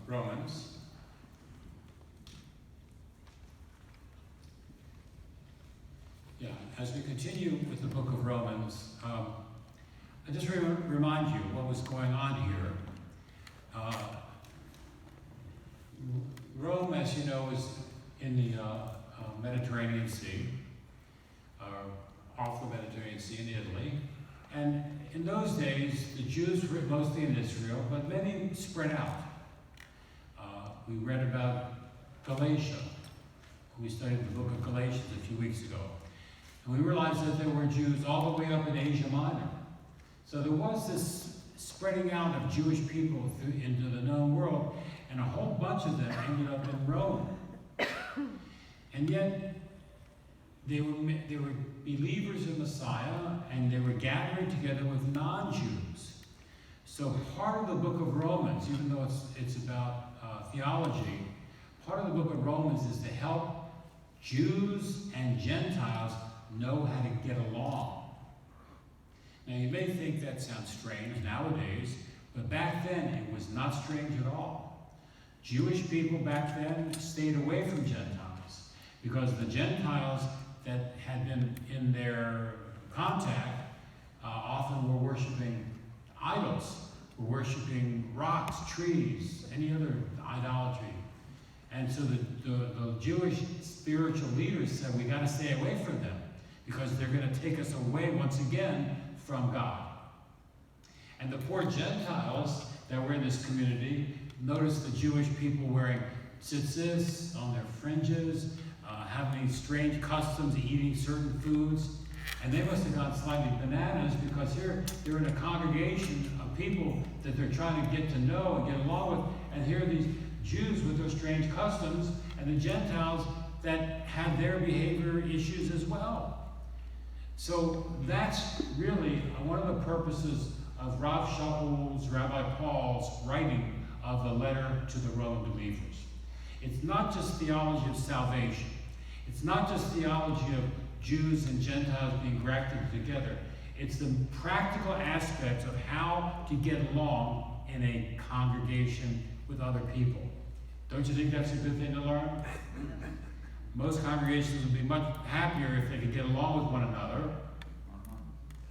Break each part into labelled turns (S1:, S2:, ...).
S1: Romans. Yeah, as we continue with the book of Romans, I just remind you what was going on here. Rome, as you know, is in the Mediterranean Sea, off the Mediterranean Sea in Italy. And in those days, the Jews were mostly in Israel, but many spread out. We read about Galatia. We studied the book of Galatians a few weeks ago. And we realized that there were Jews all the way up in Asia Minor. So there was this spreading out of Jewish people into the known world, and a whole bunch of them ended up in Rome. And yet, they were believers in Messiah, and they were gathering together with non-Jews. So part of the book of Romans, even though it's about theology, part of the book of Romans is to help Jews and Gentiles know how to get along. Now you may think that sounds strange nowadays, but back then it was not strange at all. Jewish people back then stayed away from Gentiles because the Gentiles that had been in their contact often were worshiping idols, were worshiping rocks, trees, any other idolatry. And so the Jewish spiritual leaders said, we got to stay away from them because they're going to take us away once again from God. And the poor Gentiles that were in this community noticed the Jewish people wearing tzitzis on their fringes, having strange customs, eating certain foods. And they must have gone slightly bananas because here they're in a congregation of people that they're trying to get to know and get along with. And here are these Jews with their strange customs and the Gentiles that have their behavior issues as well. So that's really one of the purposes of Rav Shaul's, Rabbi Paul's writing of the letter to the Roman believers. It's not just theology of salvation. It's not just theology of Jews and Gentiles being grafted together. It's the practical aspects of how to get along in a congregation with other people. Don't you think that's a good thing to learn? Most congregations would be much happier if they could get along with one another.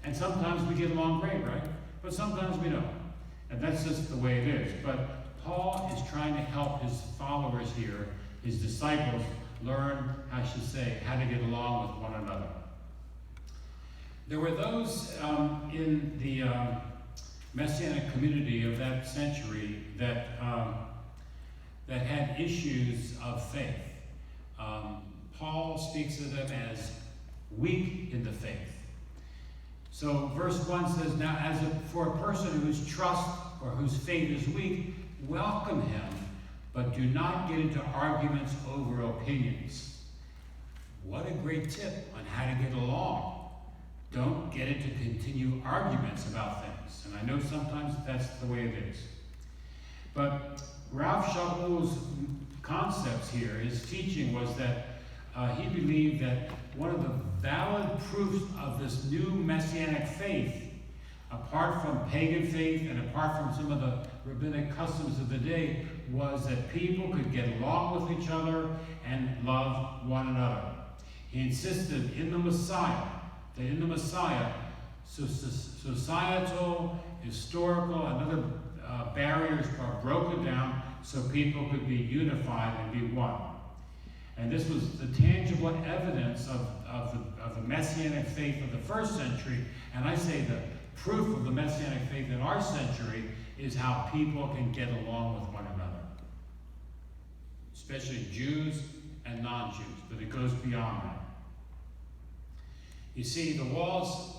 S1: And sometimes we get along great, right? But sometimes we don't. And that's just the way it is. But Paul is trying to help his followers here, his disciples, learn, I should say, how to get along with one another. There were those in the Messianic community of that century that had issues of faith. Paul speaks of them as weak in the faith. So verse 1 says, now for a person whose trust or whose faith is weak, welcome him, but do not get into arguments over opinions. What a great tip on how to get along. Don't get into continued arguments about things. And I know sometimes that's the way it is. But Rav Shaul's concepts here, his teaching was that he believed that one of the valid proofs of this new Messianic faith, apart from pagan faith and apart from some of the rabbinic customs of the day, was that people could get along with each other and love one another. He insisted in the Messiah, that in the Messiah, societal, historical, and other barriers are broken down so people could be unified and be one. And this was the tangible evidence of the Messianic faith of the first century. And I say the proof of the Messianic faith in our century is how people can get along with one another. Especially Jews and non-Jews, but it goes beyond that. You see, the walls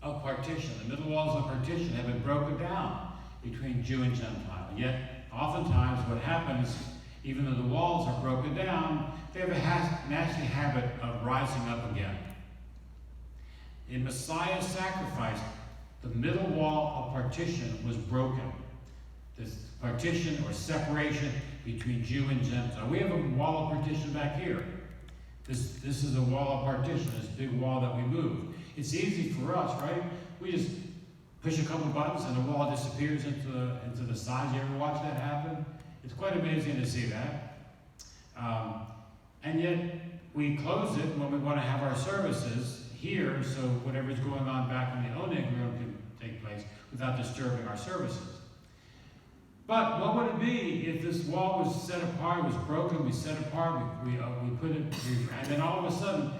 S1: of partition, the middle walls of partition have been broken down between Jew and Gentile. Yet, oftentimes what happens, even though the walls are broken down, they have a nasty habit of rising up again. In Messiah's sacrifice, the middle wall of partition was broken. This partition or separation between Jew and Gentile. We have a wall of partition back here. This is a wall of partition, this big wall that we moved. It's easy for us, right? We just push a couple buttons and the wall disappears into the side. You ever watch that happen? It's quite amazing to see that. And yet, we close it when we want to have our services here, so whatever's going on back in the Oneg room can take place without disturbing our services. But what would it be if this wall was set apart, was broken, we set apart, we put it, and then all of a sudden,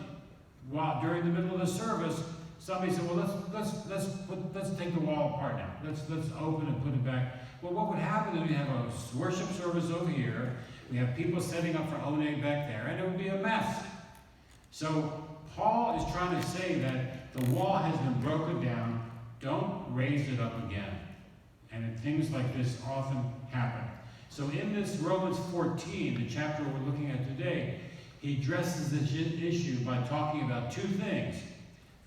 S1: during the middle of the service, somebody said, well, let's take the wall apart now. Let's open and put it back. Well, what would happen is we have a worship service over here. We have people setting up for Oneg back there, and it would be a mess. So Paul is trying to say that the wall has been broken down. Don't raise it up again. And things like this often happen. So in this Romans 14, the chapter we're looking at today, he addresses this issue by talking about two things.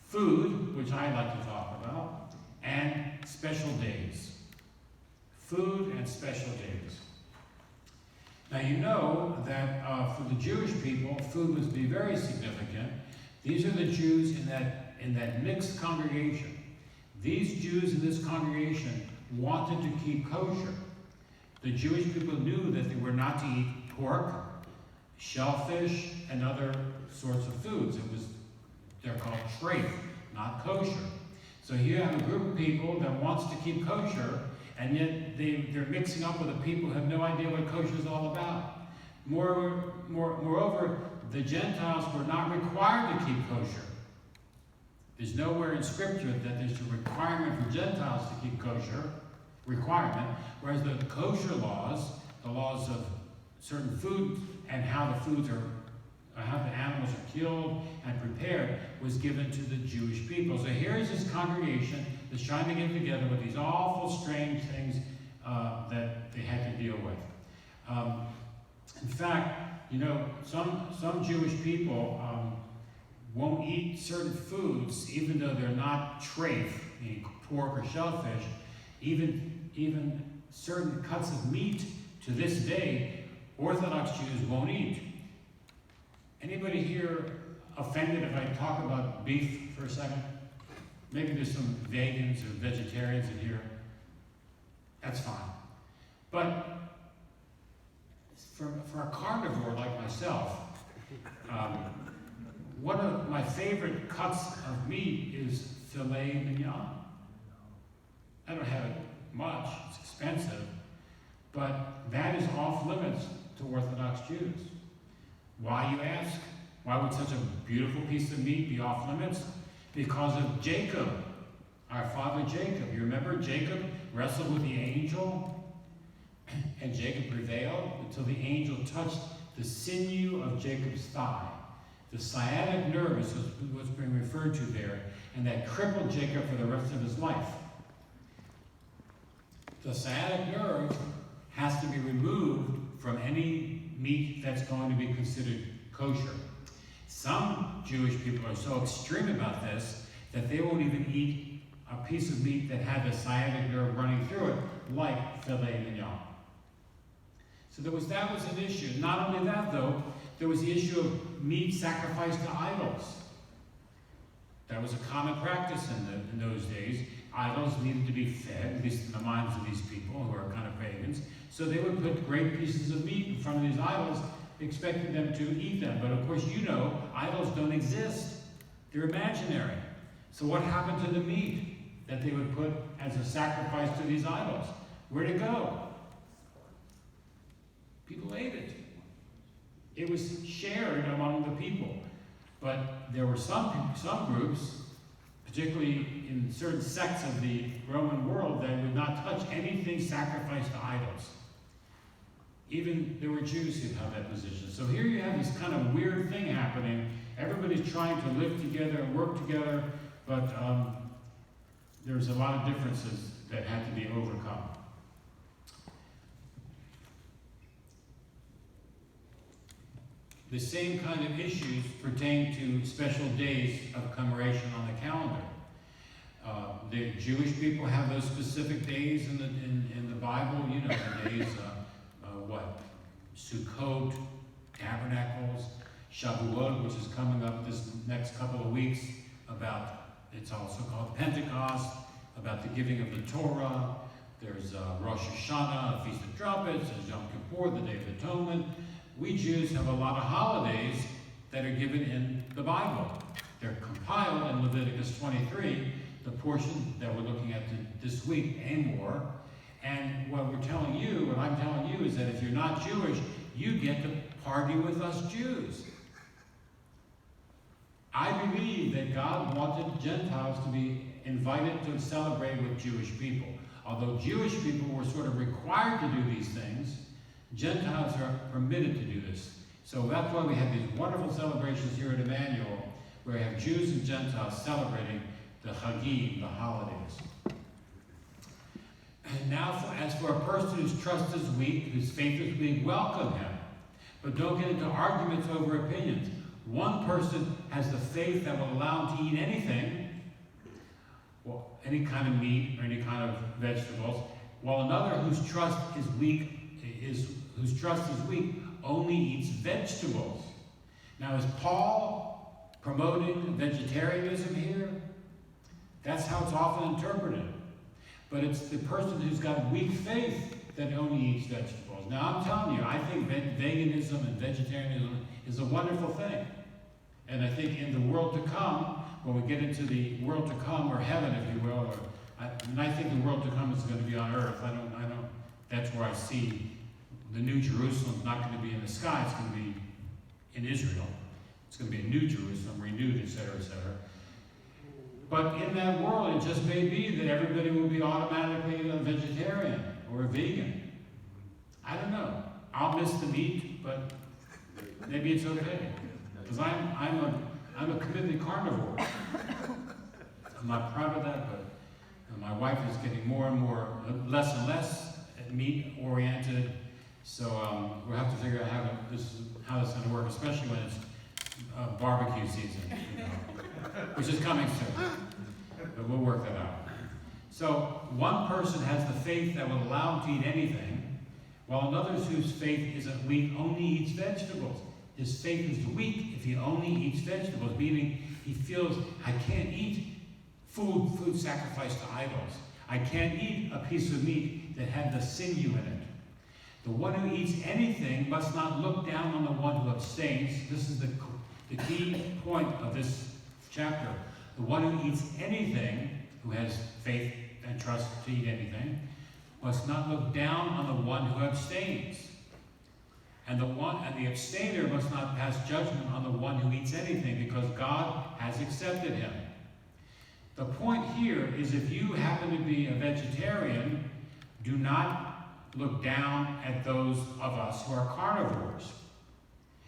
S1: Food, which I like to talk about, and special days. Food and special days. Now you know that for the Jewish people, food must be very significant. These are the Jews in that mixed congregation. These Jews in this congregation wanted to keep kosher. The Jewish people knew that they were not to eat pork, shellfish, and other sorts of foods. They're called treif, not kosher. So here you have a group of people that wants to keep kosher, and yet they're mixing up with the people who have no idea what kosher is all about. Moreover, the Gentiles were not required to keep kosher. There's nowhere in Scripture that there's a requirement for Gentiles to keep kosher, whereas the kosher laws, the laws of certain foods and how the foods are, how the animals are killed and prepared, was given to the Jewish people. So here's this congregation that's trying to get together with these awful, strange things that they had to deal with. In fact, you know, some Jewish people won't eat certain foods, even though they're not treif, meaning pork or shellfish. Even certain cuts of meat to this day, Orthodox Jews won't eat. Anybody here offended if I talk about beef for a second? Maybe there's some vegans or vegetarians in here. That's fine. But for a carnivore like myself, one of my favorite cuts of meat is filet mignon. I don't have it much, it's expensive, but that is off limits to Orthodox Jews. Why, you ask? Why would such a beautiful piece of meat be off limits? Because of Jacob, our father Jacob. You remember Jacob wrestled with the angel, and Jacob prevailed until the angel touched the sinew of Jacob's thigh. The sciatic nerve is what's being referred to there, and that crippled Jacob for the rest of his life. The sciatic nerve has to be removed from any meat that's going to be considered kosher. Some Jewish people are so extreme about this that they won't even eat a piece of meat that had the sciatic nerve running through it, like filet mignon. So that was an issue. Not only that, though, there was the issue of meat sacrificed to idols. That was a common practice in those days. Idols needed to be fed, at least in the minds of these people who are kind of pagans. So they would put great pieces of meat in front of these idols, expecting them to eat them. But of course, you know, idols don't exist. They're imaginary. So what happened to the meat that they would put as a sacrifice to these idols? Where'd it go? People ate it. It was shared among the people. But there were some groups, particularly in certain sects of the Roman world, that would not touch anything sacrificed to idols. Even there were Jews who held that position. So here you have this kind of weird thing happening. Everybody's trying to live together and work together, but there's a lot of differences that had to be overcome. The same kind of issues pertain to special days of commemoration on the calendar. The Jewish people have those specific days in the Bible. You know the days, Sukkot, Tabernacles, Shavuot, which is coming up this next couple of weeks. It's also called Pentecost, about the giving of the Torah, There's Rosh Hashanah, the Feast of Trumpets, there's Yom Kippur, the Day of Atonement. We Jews have a lot of holidays that are given in the Bible. They're compiled in Leviticus 23, the portion that we're looking at this week, Amor. And what I'm telling you is that if you're not Jewish, you get to party with us Jews. I believe that God wanted Gentiles to be invited to celebrate with Jewish people. Although Jewish people were sort of required to do these things, Gentiles are permitted to do this. So that's why we have these wonderful celebrations here at Emmanuel, where we have Jews and Gentiles celebrating the Chagim, the holidays. And now, as for a person whose trust is weak, whose faith is weak, welcome him. But don't get into arguments over opinions. One person has the faith that will allow him to eat anything, well, any kind of meat or any kind of vegetables, while another whose trust is weak only eats vegetables. Now, is Paul promoting vegetarianism here? That's how it's often interpreted. But it's the person who's got weak faith that only eats vegetables. Now, I'm telling you, I think veganism and vegetarianism is a wonderful thing. And I think in the world to come, when we get into the world to come, or heaven, if you will, and I think the world to come is going to be on earth. That's where I see the New Jerusalem's not going to be in the sky, it's going to be in Israel. It's going to be a new Jerusalem, renewed, etc., etc. But in that world, it just may be that everybody will be automatically a vegetarian or a vegan. I don't know. I'll miss the meat, but maybe it's okay. Because I'm a committed carnivore. I'm not proud of that, but my wife is getting more and more, less and less meat-oriented. So we'll have to figure out how this is going to work, especially when it's barbecue season, which is coming soon. But we'll work that out. So one person has the faith that will allow him to eat anything, while another whose faith isn't weak only eats vegetables. His faith is weak if he only eats vegetables, meaning he feels, I can't eat food sacrificed to idols. I can't eat a piece of meat that had the sinew in it. The one who eats anything must not look down on the one who abstains. This is the key point of this chapter. The one who eats anything, who has faith and trust to eat anything, must not look down on the one who abstains. And the abstainer must not pass judgment on the one who eats anything, because God has accepted him. The point here is, if you happen to be a vegetarian, do not look down at those of us who are carnivores.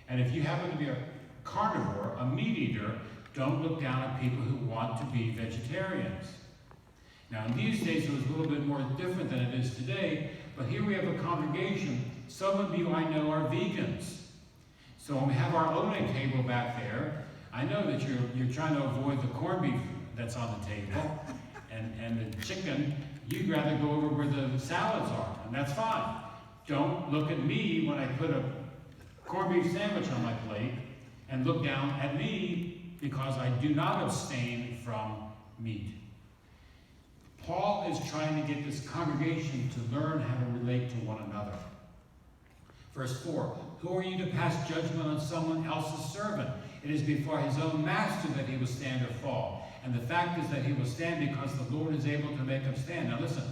S1: And if you happen to be a carnivore, a meat eater, don't look down at people who want to be vegetarians. Now, in these days, it was a little bit more different than it is today, but here we have a congregation. Some of you I know are vegans. So when we have our own table back there, I know that you're trying to avoid the corned beef that's on the table and the chicken. You'd rather go over where the salads are, and that's fine. Don't look at me when I put a corned beef sandwich on my plate and look down at me, because I do not abstain from meat. Paul is trying to get this congregation to learn how to relate to one another. Verse 4, who are you to pass judgment on someone else's servant? It is before his own master that he will stand or fall. And the fact is that he will stand because the Lord is able to make him stand. Now listen,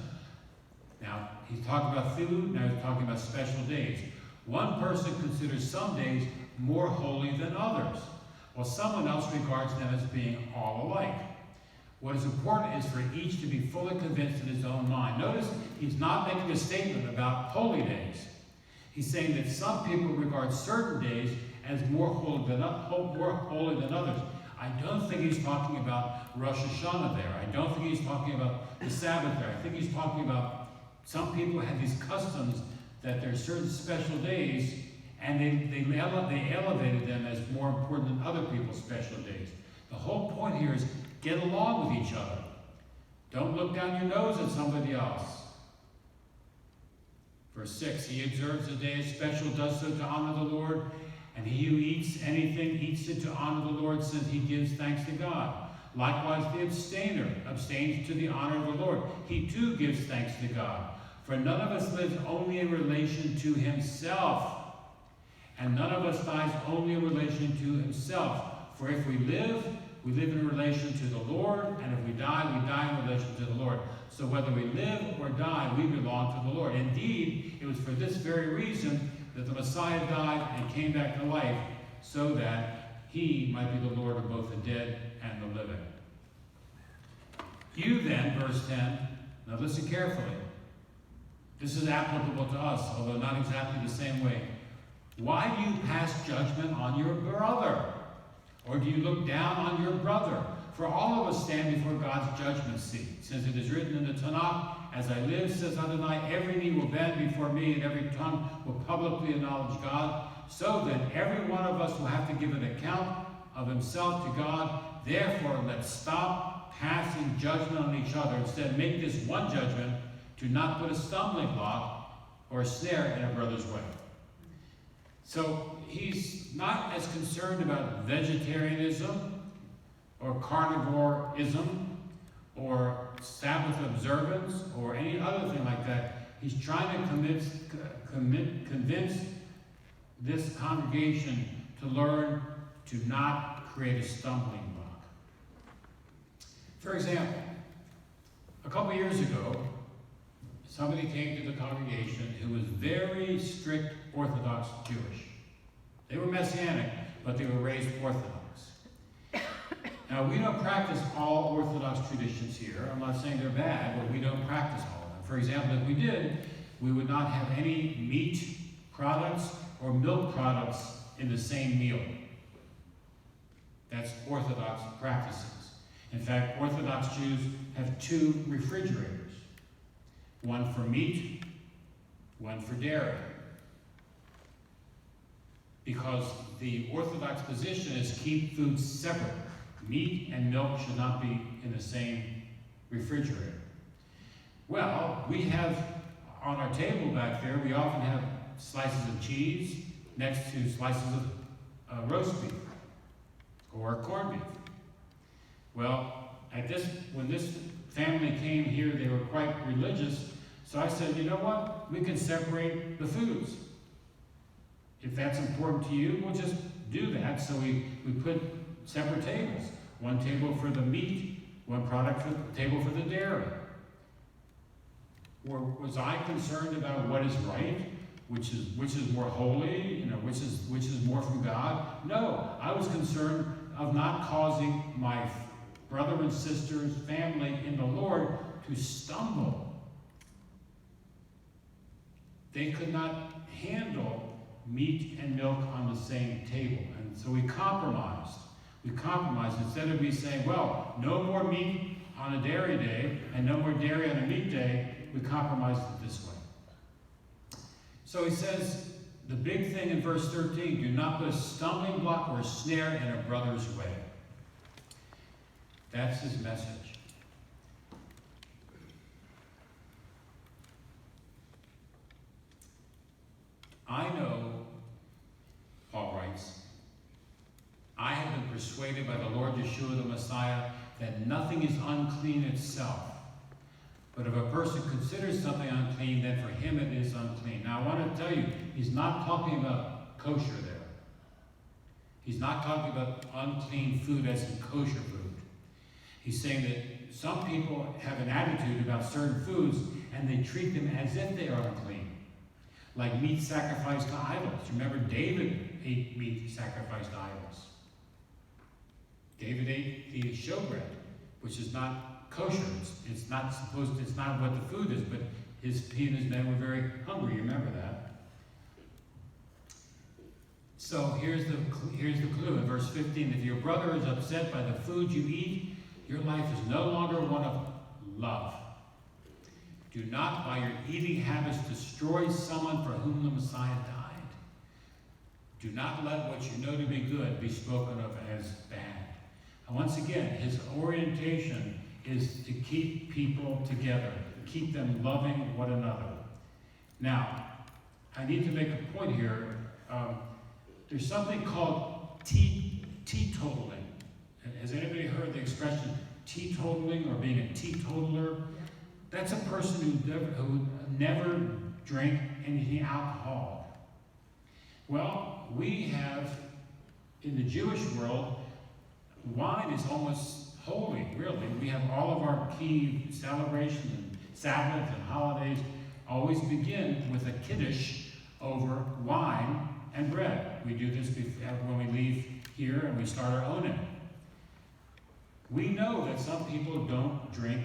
S1: now he's talking about food, now he's talking about special days. One person considers some days more holy than others, while someone else regards them as being all alike. What is important is for each to be fully convinced in his own mind. Notice he's not making a statement about holy days. He's saying that some people regard certain days as more holy than others. I don't think he's talking about Rosh Hashanah there. I don't think he's talking about the Sabbath there. I think he's talking about some people have these customs that there are certain special days, and they elevated them as more important than other people's special days. The whole point here is get along with each other. Don't look down your nose at somebody else. Verse 6, he observes the day as special, does so to honor the Lord, and he who eats anything eats it to honor the Lord, since he gives thanks to God. Likewise, the abstainer abstains to the honor of the Lord. He too gives thanks to God. For none of us lives only in relation to himself, and none of us dies only in relation to himself. For if we live in relation to the Lord, and if we die in relation to the Lord. So whether we live or die, we belong to the Lord. Indeed, it was for this very reason that the Messiah died and came back to life, so that he might be the Lord of both the dead and the living. You then, verse 10, now listen carefully. This is applicable to us, although not exactly the same way. Why do you pass judgment on your brother? Or do you look down on your brother? For all of us stand before God's judgment seat. Since it is written in the Tanakh, as I live, says Adonai, every knee will bend before me, and every tongue will publicly acknowledge God. So then, every one of us will have to give an account of himself to God. Therefore, let's stop passing judgment on each other. Instead, make this one judgment: to not put a stumbling block or a snare in a brother's way. So he's not as concerned about vegetarianism or carnivoreism or Sabbath observance or any other thing like that. He's trying to convince this congregation to learn to not create a stumbling block. For example, a couple years ago, somebody came to the congregation who was very strict Orthodox Jewish. They were Messianic, but they were raised Orthodox. Now, we don't practice all Orthodox traditions here. I'm not saying they're bad, but we don't practice all of them. For example, if we did, we would not have any meat products or milk products in the same meal. That's Orthodox practices. In fact, Orthodox Jews have 2 refrigerators. One for meat, one for dairy. Because the Orthodox position is keep foods separate. Meat and milk should not be in the same refrigerator. Well, we have on our table back there, we often have slices of cheese next to slices of roast beef or corned beef. Well, when this family came here, they were quite religious. So I said, you know what? We can separate the foods. If that's important to you, we'll just do that. So we put separate tables. One table for the meat, one table for the dairy. Or was I concerned about what is right, which is more holy, which is more from God? No, I was concerned of not causing my brother and sister's family in the Lord to stumble. They could not handle meat and milk on the same table. And so we compromised. Instead of me saying, well, no more meat on a dairy day and no more dairy on a meat day, we compromised it this way. So he says, the big thing in verse 13, do not put a stumbling block or a snare in a brother's way. That's his message. I know, Paul writes, I have been persuaded by the Lord Yeshua the Messiah that nothing is unclean itself. But if a person considers something unclean, then for him it is unclean. Now I want to tell you, he's not talking about kosher there. He's not talking about unclean food as in kosher food. He's saying that some people have an attitude about certain foods and they treat them as if they are unclean. Like meat sacrificed to idols. Remember, David ate meat sacrificed to idols. David ate the showbread, which is not kosher. It's not what the food is, but he and his men were very hungry. You remember that? So here's the clue in verse 15. If your brother is upset by the food you eat, your life is no longer one of love. Do not, by your eating habits, destroy someone for whom the Messiah died. Do not let what you know to be good be spoken of as bad. And once again, his orientation is to keep people together, keep them loving one another. Now, I need to make a point here. There's something called teetotaling. Has anybody heard the expression teetotaling or being a teetotaler? That's a person who never drank anything alcohol. Well, we have, in the Jewish world, wine is almost holy, really. We have all of our key celebrations and Sabbaths and holidays always begin with a kiddush over wine and bread. We do this when we leave here and we start our own. We know that some people don't drink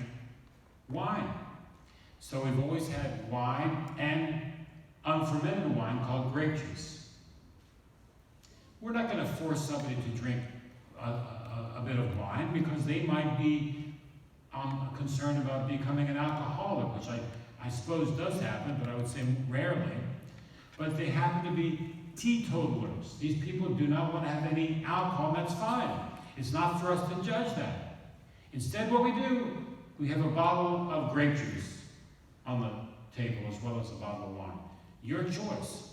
S1: wine. So we've always had wine and unfermented wine called grape juice. We're not going to force somebody to drink a bit of wine because they might be concerned about becoming an alcoholic, which I suppose does happen, but I would say rarely. But they happen to be teetotalers. These people do not want to have any alcohol, and that's fine. It's not for us to judge that. Instead, what we do, we have a bottle of grape juice on the table as well as a bottle of wine. Your choice.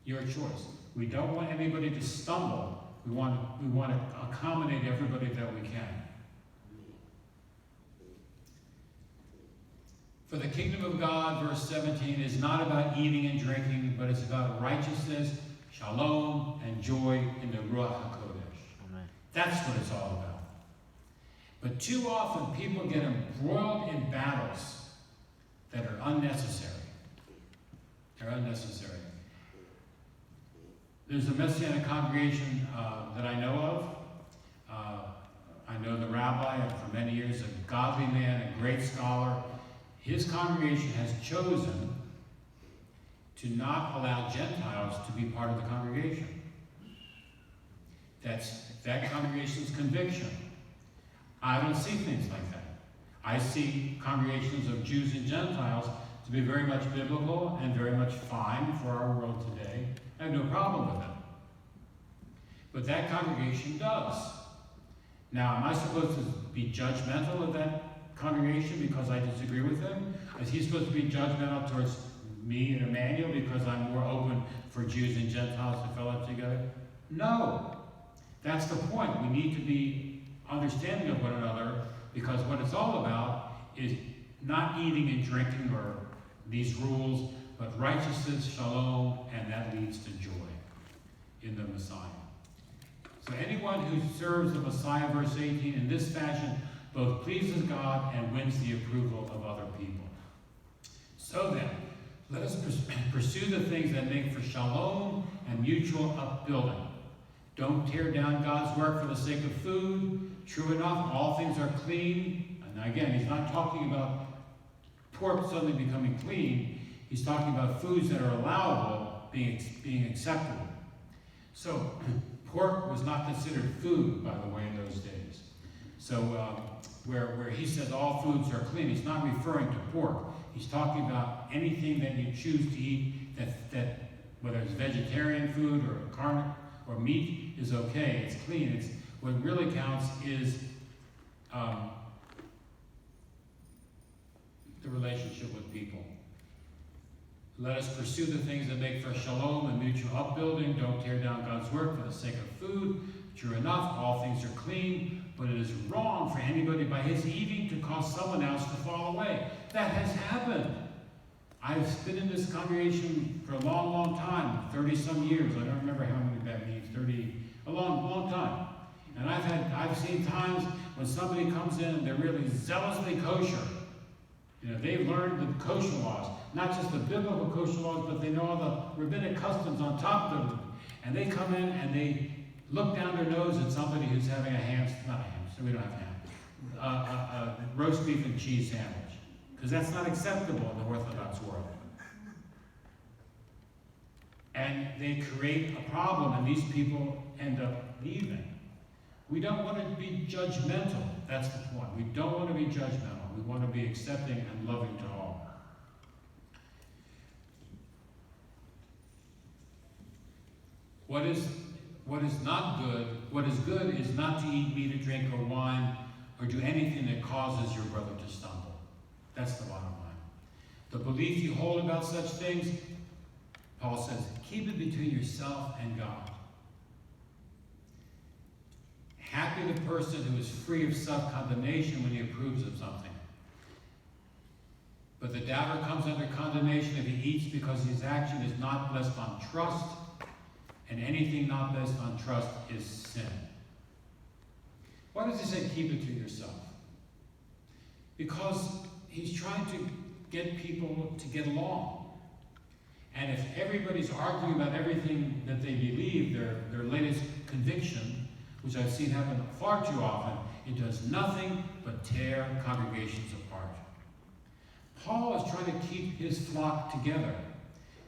S1: Your choice. We don't want anybody to stumble. We want to accommodate everybody that we can. For the kingdom of God, verse 17, is not about eating and drinking, but it's about righteousness, shalom, and joy in the Ruach HaKodesh. Amen. That's what it's all about. But too often people get embroiled in battles that are unnecessary. They're unnecessary. There's a Messianic congregation that I know of. I know the rabbi for many years, a godly man, a great scholar. His congregation has chosen to not allow Gentiles to be part of the congregation. That's that congregation's conviction. I don't see things like that. I see congregations of Jews and Gentiles to be very much biblical and very much fine for our world today. I have no problem with them. But that congregation does. Now, am I supposed to be judgmental of that congregation because I disagree with him? Is he supposed to be judgmental towards me and Emmanuel because I'm more open for Jews and Gentiles to fellowship together? No. That's the point. We need to be understanding of one another, because what it's all about is not eating and drinking or these rules, but righteousness, shalom, and that leads to joy in the Messiah. So anyone who serves the Messiah, verse 18, in this fashion, both pleases God and wins the approval of other people. So then, let us pursue the things that make for shalom and mutual upbuilding. Don't tear down God's work for the sake of food. True enough, all things are clean. And again, he's not talking about pork suddenly becoming clean. He's talking about foods that are allowable being acceptable. So, pork was not considered food, by the way, in those days. So, where he says all foods are clean, he's not referring to pork. He's talking about anything that you choose to eat that whether it's vegetarian food or carne or meat is okay. It's clean. It's what really counts is the relationship with people. Let us pursue the things that make for shalom and mutual upbuilding. Don't tear down God's work for the sake of food. True enough, all things are clean, but it is wrong for anybody by his eating to cause someone else to fall away. That has happened. I've been in this congregation for a long, long time, 30-some years. I don't remember how many that means, a long time. And I've seen times when somebody comes in and they're really zealously kosher. You know, they've learned the kosher laws, not just the biblical kosher laws, but they know all the rabbinic customs on top of them. And they come in and they look down their nose at somebody who's having we don't have ham, a roast beef and cheese sandwich. Because that's not acceptable in the Orthodox world. And they create a problem, and these people end up leaving. We don't want to be judgmental. That's the point. We don't want to be judgmental. We want to be accepting and loving to all. What is not good, what is good is not to eat meat or drink or wine or do anything that causes your brother to stumble. That's the bottom line. The belief you hold about such things, Paul says, keep it between yourself and God. Happy the person who is free of self-condemnation when he approves of something. But the doubter comes under condemnation if he eats, because his action is not based on trust, and anything not based on trust is sin. Why does he say keep it to yourself? Because he's trying to get people to get along. And if everybody's arguing about everything that they believe, their latest conviction, which I've seen happen far too often, it does nothing but tear congregations apart. Paul is trying to keep his flock together.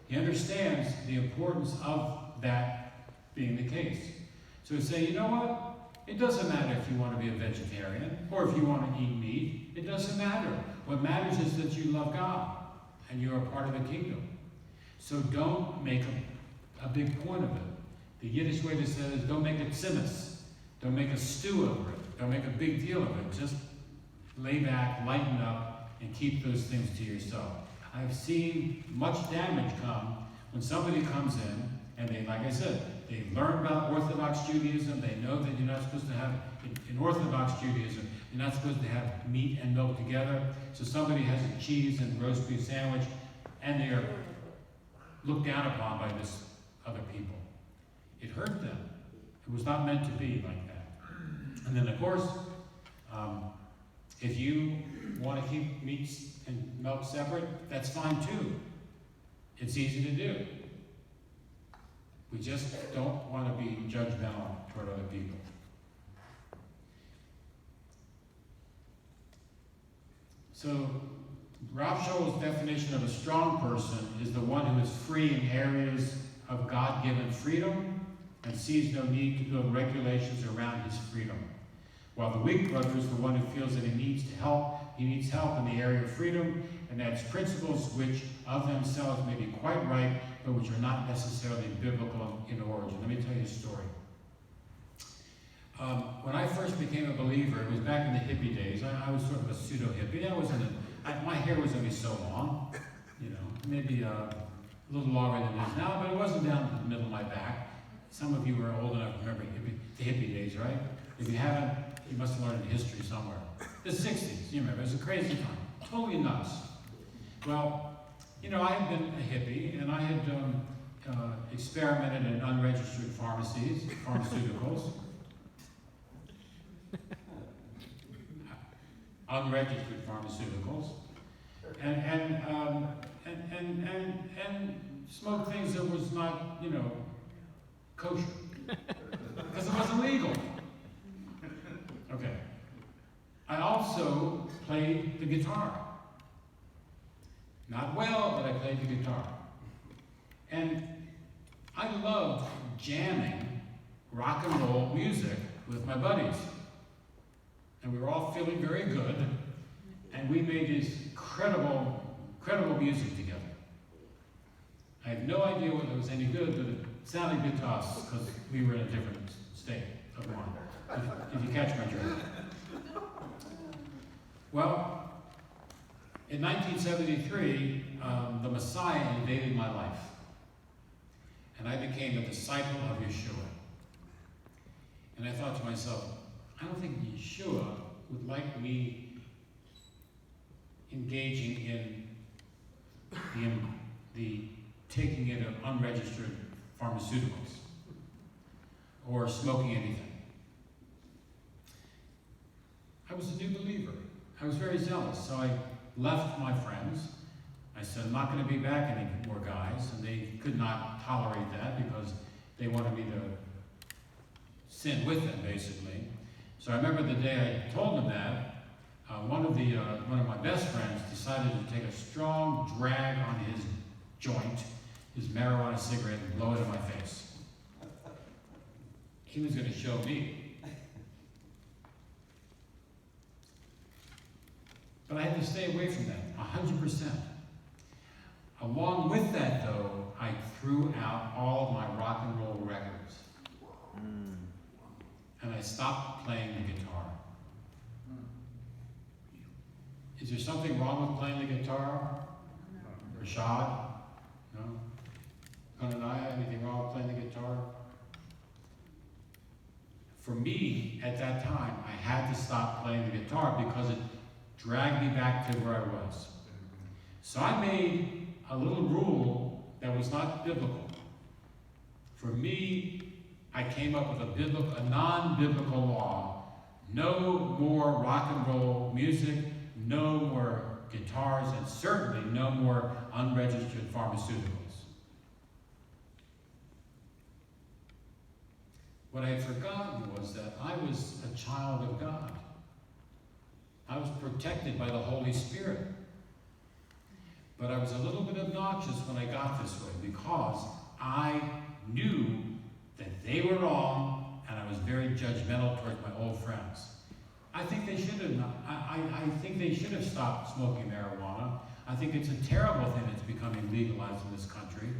S1: He understands the importance of that being the case. So he's saying, you know what? It doesn't matter if you want to be a vegetarian or if you want to eat meat. It doesn't matter. What matters is that you love God and you're a part of the kingdom. So don't make a big point of it. The Yiddish way to say it is don't make it simus. Don't make a stew over it. Don't make a big deal of it. Just lay back, lighten up, and keep those things to yourself. I've seen much damage come when somebody comes in and they, like I said, they learn about Orthodox Judaism. They know that you're not supposed to have, in Orthodox Judaism, you're not supposed to have meat and milk together. So somebody has a cheese and roast beef sandwich, and they are looked down upon by this other people. It hurt them. It was not meant to be like that. And then, of course, if you want to keep meats and milk separate, that's fine too. It's easy to do. We just don't want to be judgmental toward other people. So, Rav Shaul's definition of a strong person is the one who is free in areas of God-given freedom and sees no need to build regulations around his freedom. While the weak brother is the one who feels that he needs help in the area of freedom, and adds principles which of themselves may be quite right, but which are not necessarily biblical in origin. Let me tell you a story. When I first became a believer, it was back in the hippie days. I was sort of a pseudo-hippie. My hair was only so long, maybe a little longer than it is now, but it wasn't down the middle of my back. Some of you are old enough to remember the hippie days, right? If you haven't, you must have learned in history somewhere. The 60s, you remember, it was a crazy time. Totally nuts. Well, I had been a hippie, and I had experimented in unregistered pharmaceuticals. Unregistered pharmaceuticals. And smoked things that was not, kosher. Because it wasn't legal. Okay. I also played the guitar. Not well, but I played the guitar. And I loved jamming rock and roll music with my buddies. And we were all feeling very good. And we made this incredible music together. I have no idea whether it was any good, but it sounded good to us because we were in a different state of mind, if you catch my drift. Well, in 1973, the Messiah invaded my life. And I became a disciple of Yeshua. And I thought to myself, I don't think Yeshua would like me engaging in the taking in of unregistered pharmaceuticals or smoking anything. I was a new believer. I was very zealous, so I left my friends. I said, I'm not going to be back anymore, guys, and they could not tolerate that because they wanted me to sin with them, basically. So I remember the day I told them that, one of my best friends decided to take a strong drag on his joint, his marijuana cigarette, and blow it in my face. He was going to show me. But I had to stay away from that, 100%. Along with that, though, I threw out all of my rock and roll records. And I stopped playing the guitar. Is there something wrong with playing the guitar? Rashad? No? Hananiah, anything wrong with playing the guitar? For me, at that time, I had to stop playing the guitar because it dragged me back to where I was. So I made a little rule that was not biblical. For me, I came up with a non-biblical law. No more rock and roll music, no more guitars, and certainly no more unregistered pharmaceuticals. What I had forgotten was that I was a child of God. I was protected by the Holy Spirit. But I was a little bit obnoxious when I got this way because I knew that they were wrong and I was very judgmental towards my old friends. I think they should have I think they should have stopped smoking marijuana. I think it's a terrible thing that's becoming legalized in this country.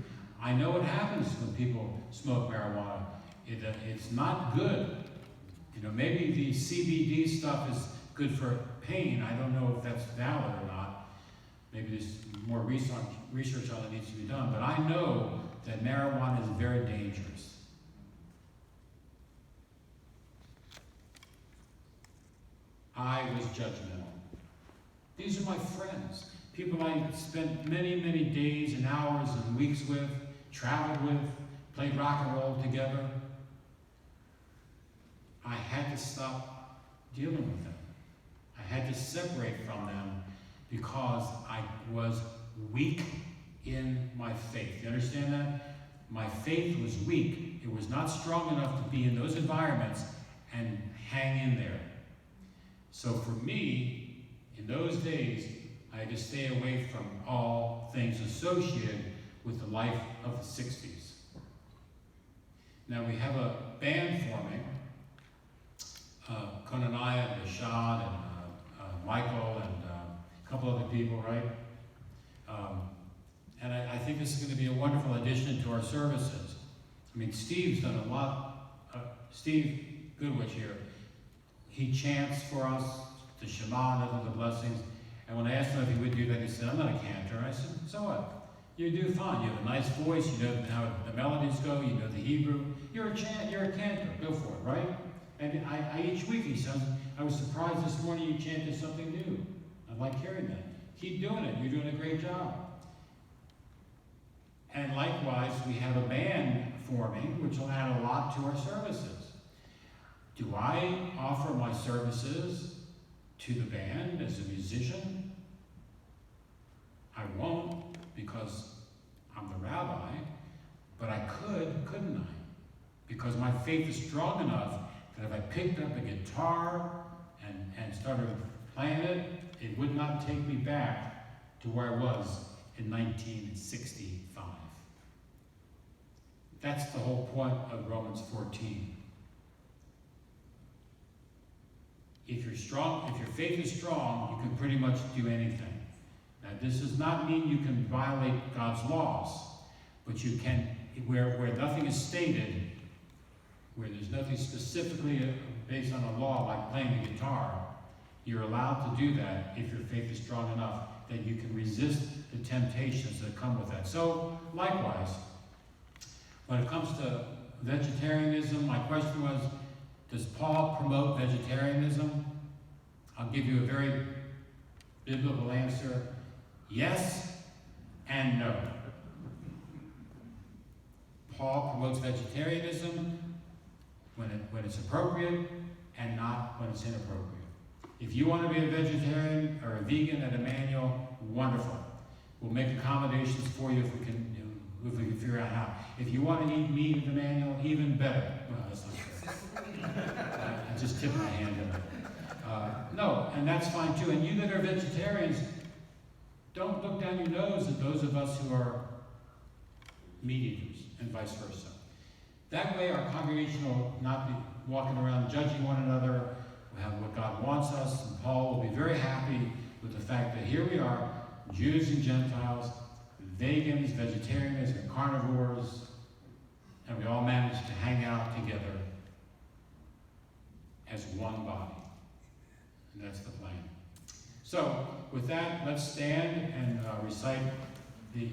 S1: I know what happens when people smoke marijuana. It's not good. You know, maybe the CBD stuff is good for pain. I don't know if that's valid or not. Maybe there's more research on it needs to be done. But I know that marijuana is very dangerous. I was judgmental. These are my friends. People I spent many, many days and hours and weeks with, traveled with, played rock and roll together. I had to stop dealing with them. I had to separate from them because I was weak in my faith. You understand that? My faith was weak. It was not strong enough to be in those environments and hang in there. So for me, in those days, I had to stay away from all things associated with the life of the 60s. Now we have a band forming. Konanaya and Rashad and Michael and a couple other people, right? And I think this is going to be a wonderful addition to our services. I mean, Steve's done a lot. Steve Goodwich here, he chants for us, the Shema and other blessings. And when I asked him if he would do that, he said, I'm not a cantor. I said, so what? You do fine. You have a nice voice. You know how the melodies go. You know the Hebrew. You're a cantor. Go for it, right? And each week he says, I was surprised this morning you chanted something new. I like hearing that. Keep doing it. You're doing a great job. And likewise, we have a band forming, which will add a lot to our services. Do I offer my services to the band as a musician? I won't, because I'm the rabbi, but I could, couldn't I? Because my faith is strong enough that if I picked up a guitar and started playing it, it would not take me back to where I was in 1965. That's the whole point of Romans 14. If you're strong, if your faith is strong, you can pretty much do anything. Now, this does not mean you can violate God's laws, but you can, where nothing is stated, where there's nothing specifically based on a law, like playing the guitar, you're allowed to do that if your faith is strong enough that you can resist the temptations that come with that. So, likewise, when it comes to vegetarianism, my question was, does Paul promote vegetarianism? I'll give you a very biblical answer. Yes and no. Paul promotes vegetarianism when it's appropriate and not when it's inappropriate. If you want to be a vegetarian or a vegan at Emmanuel, wonderful. We'll make accommodations for you if we can figure out how. If you want to eat meat at Emmanuel, even better. Well, that's not fair. I just tipped my hand in it. No, and that's fine too. And you that are vegetarians, don't look down your nose at those of us who are meat eaters, and vice versa. That way our congregation will not be walking around judging one another. We'll have what God wants us, and Paul will be very happy with the fact that here we are, Jews and Gentiles, vegans, vegetarians, and carnivores, and we all manage to hang out together as one body. And that's the plan. So, with that, let's stand and recite the